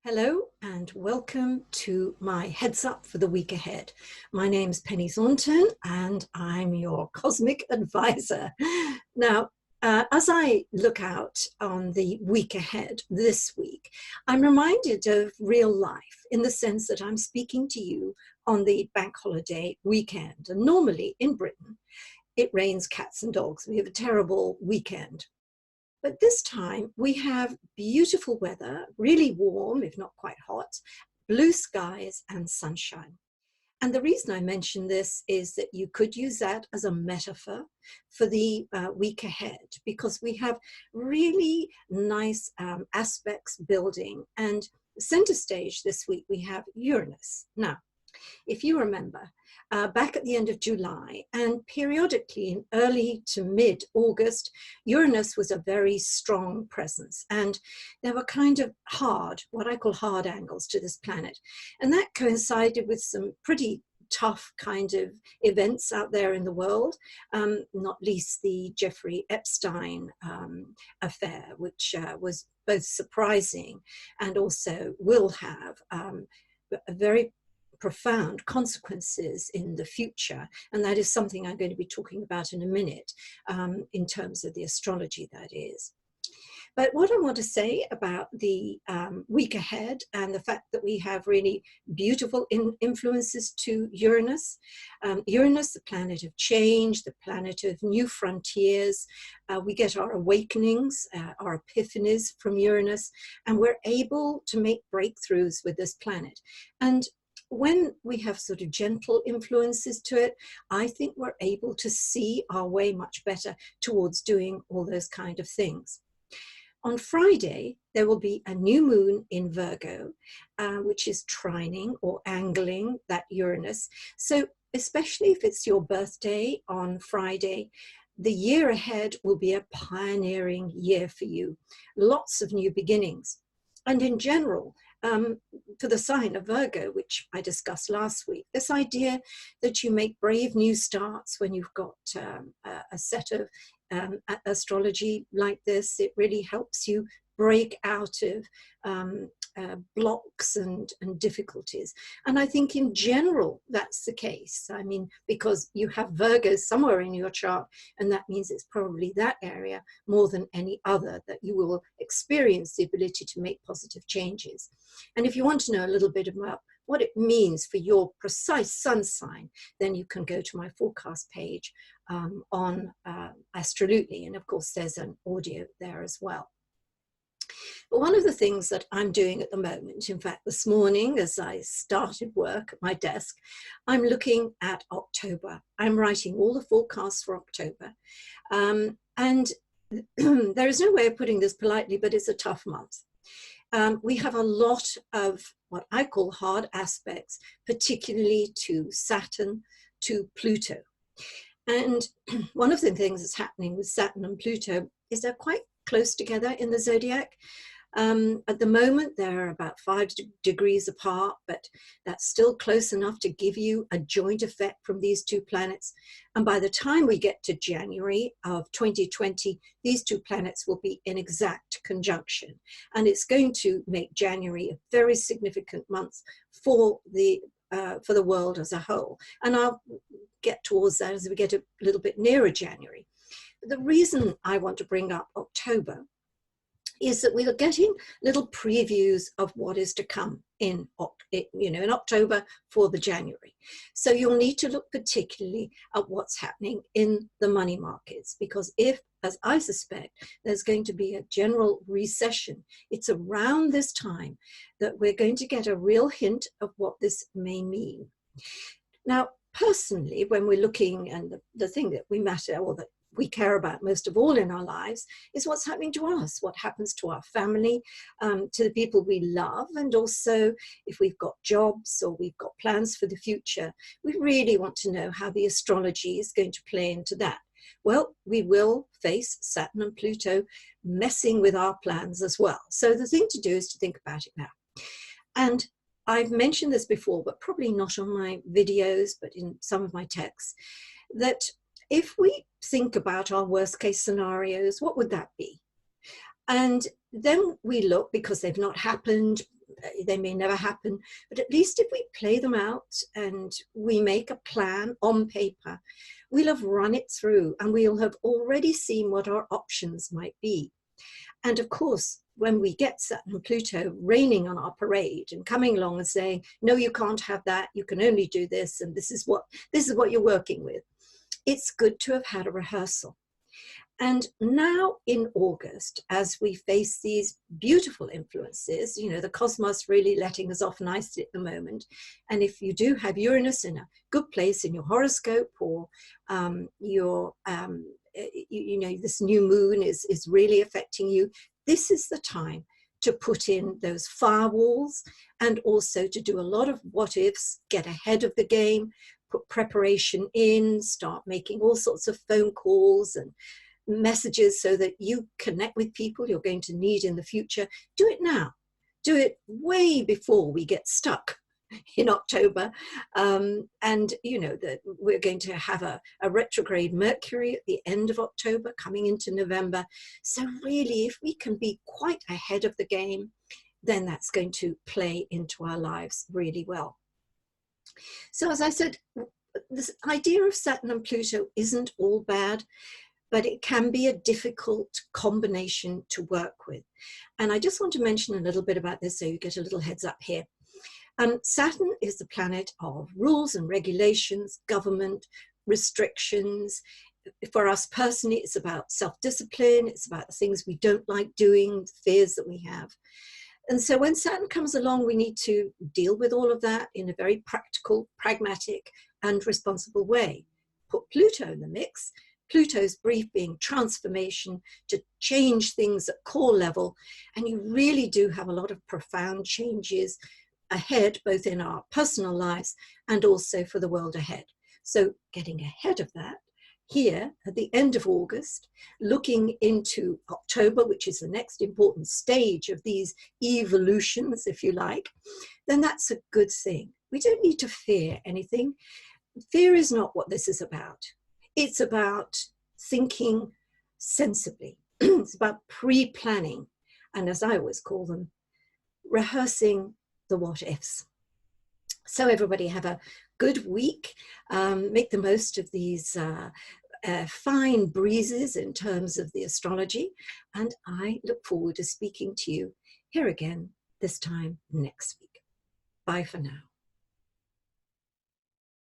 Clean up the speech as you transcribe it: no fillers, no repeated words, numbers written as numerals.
Hello and welcome to my heads up for the week ahead. My name's Penny Thornton and I'm your cosmic advisor. Now, as I look out on the week ahead this week, I'm reminded of real life in the sense that I'm speaking to you on the bank holiday weekend. And normally in Britain, it rains cats and dogs. We have a terrible weekend. But this time we have beautiful weather, really warm, if not quite hot, blue skies and sunshine. And the reason I mention this is that you could use that as a metaphor for the week ahead, because we have really nice aspects building. And center stage this week, we have Uranus. Now, if you remember, back at the end of July and periodically in early to mid-August, Uranus was a very strong presence. And there were kind of what I call hard angles to this planet. And that coincided with some pretty tough kind of events out there in the world, not least the Jeffrey Epstein affair, which was both surprising and also will have a very profound consequences in the future. And that is something I'm going to be talking about in a minute in terms of the astrology, that is. But what I want to say about the week ahead and the fact that we have really beautiful influences to Uranus. Uranus, the planet of change, the planet of new frontiers. We get our awakenings, our epiphanies from Uranus, and we're able to make breakthroughs with this planet. And when we have sort of gentle influences to it, I think we're able to see our way much better towards doing all those kind of things. On Friday, there will be a new moon in Virgo, which is trining or angling that Uranus. So especially if it's your birthday on Friday, the year ahead will be a pioneering year for you. Lots of new beginnings. And in general, for the sign of Virgo, which I discussed last week, this idea that you make brave new starts when you've got a set of astrology like this, it really helps you break out of blocks and difficulties. And I think in general, that's the case. I mean, because you have Virgo somewhere in your chart, and that means it's probably that area more than any other that you will experience the ability to make positive changes. And if you want to know a little bit about what it means for your precise sun sign, then you can go to my forecast page on Astrology. And of course, there's an audio there as well. But one of the things that I'm doing at the moment, in fact, this morning as I started work at my desk, I'm looking at October. I'm writing all the forecasts for October. And there is no way of putting this politely, but it's a tough month. We have a lot of what I call hard aspects, particularly to Saturn, to Pluto. And one of the things that's happening with Saturn and Pluto is they're quite close together in the zodiac. At the moment, they're about 5 degrees apart, but that's still close enough to give you a joint effect from these two planets. And by the time we get to January of 2020, these two planets will be in exact conjunction. And it's going to make January a very significant month for the world as a whole. And I'll get towards that as we get a little bit nearer January. The reason I want to bring up October is that we are getting little previews of what is to come in October for the January. So you'll need to look particularly at what's happening in the money markets, because if, as I suspect, there's going to be a general recession, it's around this time that we're going to get a real hint of what this may mean. Now, personally, when we're looking, and the thing that we matter, or that we care about most of all in our lives, is what's happening to us, what happens to our family, to the people we love, and also if we've got jobs or we've got plans for the future, we really want to know how the astrology is going to play into that. Well, we will face Saturn and Pluto messing with our plans as well. So the thing to do is to think about it now. And I've mentioned this before, but probably not on my videos, but in some of my texts, that if we think about our worst case scenarios, what would that be? And then we look, because they've not happened, they may never happen, but at least if we play them out and we make a plan on paper, we'll have run it through and we'll have already seen what our options might be. And of course, when we get Saturn and Pluto raining on our parade and coming along and saying, no, you can't have that, you can only do this, and this is what you're working with, it's good to have had a rehearsal. And now in August, as we face these beautiful influences, you know, the cosmos really letting us off nicely at the moment. And if you do have Uranus in a good place in your horoscope, or you know, this new moon is really affecting you, this is the time to put in those firewalls and also to do a lot of what ifs, get ahead of the game, put preparation in, start making all sorts of phone calls and messages so that you connect with people you're going to need in the future. Do it now. Do it way before we get stuck in October. And you know that we're going to have a retrograde Mercury at the end of October coming into November. So really, if we can be quite ahead of the game, then that's going to play into our lives really well. So as I said, this idea of Saturn and Pluto isn't all bad, but it can be a difficult combination to work with. And I just want to mention a little bit about this so you get a little heads up here. Saturn is the planet of rules and regulations, government, restrictions. For us personally, it's about self-discipline, it's about the things we don't like doing, fears that we have. And so when Saturn comes along, we need to deal with all of that in a very practical, pragmatic, and responsible way. Put Pluto in the mix. Pluto's brief being transformation, to change things at core level. And you really do have a lot of profound changes ahead, both in our personal lives and also for the world ahead. So getting ahead of that here at the end of August, looking into October, which is the next important stage of these evolutions, if you like, then that's a good thing. We don't need to fear anything. Fear is not what this is about. It's about thinking sensibly. It's about pre-planning. And as I always call them, rehearsing the what ifs. So everybody have a good week. Make the most of these fine breezes in terms of the astrology. And I look forward to speaking to you here again this time next week. Bye for now.